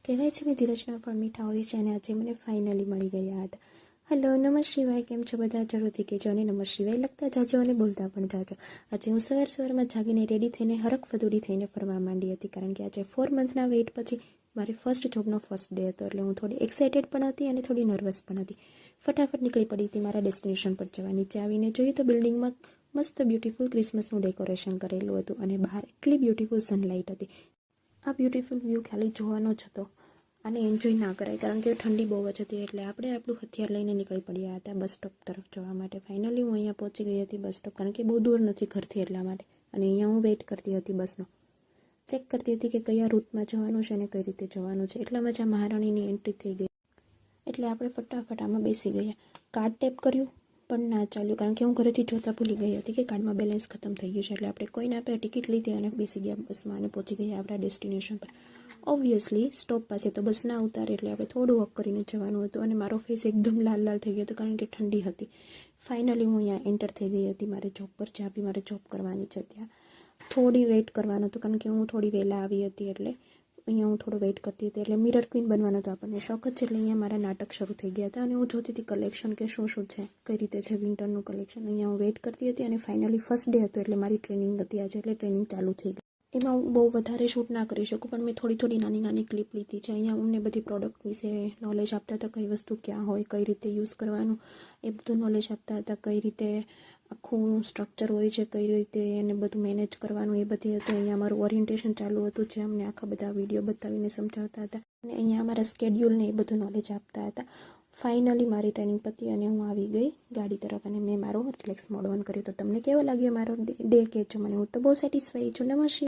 કહેવાય છે ને ધીરજના ફળ મીઠા હોય છે અને આજે મને ફાઇનલી મળી ગયા હતા. હલો, નમઃ શિવાય. કેમ છો બધા? જરૂરથી કહેજો અને નમઃ શિવાય લખતા જાજો અને બોલતા પણ જાજો. આજે હું સવારમાં જાગીને રેડી થઈને હરખ-ફદુડી થઈને ફરવા માંડી હતી, કારણ કે આજે 4 મંથના વેઇટ પછી મારે ફર્સ્ટ જોબનો ફર્સ્ટ ડે હતો. એટલે હું થોડી એક્સાઇટેડ પણ હતી અને થોડી નર્વસ પણ હતી. ફટાફટ નીકળી પડી હતી મારા ડેસ્ટિનેશન પર જવા. નીચે આવીને જોયું તો બિલ્ડિંગમાં મસ્ત બ્યુટીફુલ ક્રિસમસનું ડેકોરેશન કરેલું હતું અને બહાર એટલી બ્યુટીફુલ સનલાઇટ હતી. આ બ્યુટીફુલ વ્યૂ ખાલી જોવાનો જ હતો અને એન્જોય ના કરાય, કારણ કે ઠંડી બહુ જ હતી. એટલે આપણે આપણું હથિયાર લઈને નીકળી પડ્યા હતા બસ સ્ટોપ તરફ જવા માટે. ફાઇનલી હું અહીંયા પહોંચી ગઈ હતી બસ સ્ટોપ, કારણ કે બહુ દૂર નથી ઘરથી એટલા માટે. અને અહીંયા હું વેઇટ કરતી હતી બસનો, ચેક કરતી હતી કે કયા રૂટમાં જવાનું છે અને કઈ રીતે જવાનું છે. એટલામાં જ આ મહારાણીની એન્ટ્રી થઈ ગઈ. એટલે આપણે ફટાફટ આમાં બેસી ગયા. કાર્ડ ટેપ કર્યું પણ ના ચાલ્યું, કારણ કે હું ઘરેથી જોતા ભૂલી ગઈ હતી કે કાર્ડમાં બેલેન્સ ખતમ થઈ ગયું છે. એટલે આપણે કોઈને આપણે ટિકિટ લીધી અને બેસી ગયા બસમાં અને પહોંચી ગયા આપણા ડેસ્ટિનેશન પર. ઓબ્વિયસલી સ્ટોપ પાસે તો બસ ના ઉતારે, એટલે આપણે થોડું વોક કરીને જવાનું હતું અને મારો ફેસ એકદમ લાલ લાલ થઈ ગયો હતો, કારણ કે ઠંડી હતી. ફાઇનલી હું અહીંયા એન્ટર થઈ ગઈ હતી મારે જોબ પર, જ્યાં બી મારે જોબ કરવાની છે ત્યાં. થોડી વેઇટ કરવાનું હતું, કારણ કે હું થોડી વહેલા આવી હતી. એટલે અહીંયા હું થોડો વેઇટ કરતી હતી. એટલે મિરર ક્વીન બનવાનો હતો આપણને શોખ જ છે. એટલે અહીંયા મારા નાટક શરૂ થઈ ગયા હતા અને હું જોતી હતી કલેક્શન કે શું શું છે, કઈ રીતે છે વિન્ટરનું કલેક્શન. અહીંયા હું વેઇટ કરતી હતી અને ફાઇનલી ફર્સ્ટ ડે હતો, એટલે મારી ટ્રેનિંગ હતી આજે. એટલે ટ્રેનિંગ ચાલુ થઈ ગઈ. એમાં હું બહુ વધારે શૂટ ના કરી શકું, પણ મેં થોડી નાની નાની ક્લિપ લીધી છે. અહીંયા અમને બધી પ્રોડક્ટ વિશે નોલેજ આપતા હતા, કઈ વસ્તુ ક્યાં હોય, કઈ રીતે યુઝ કરવાનું, એ બધું નોલેજ આપતા હતા. કઈ રીતે આખું સ્ટ્રક્ચર હોય છે, કઈ રીતે એને બધું મેનેજ કરવાનું, એ બધી હતું. અહીંયા અમારું ઓરિએન્ટેશન ચાલુ હતું, જે અમને આખા બધા વિડીયો બતાવીને સમજાવતા હતા. અને અહીંયા અમારા સ્કેડ્યુલને એ બધું નોલેજ આપતા હતા. ફાઇનલી મારી ટ્રેનિંગ પતી અને હું આવી ગઈ ગાડી તરફ અને મેં મારો રિલેક્સ મોડ ઓન કર્યો. તો તમને કેવો લાગ્યો મારો ડે કહેજો મને. હું તો બહુ સેટિસ્ફાઈ છું. નમસ્તે.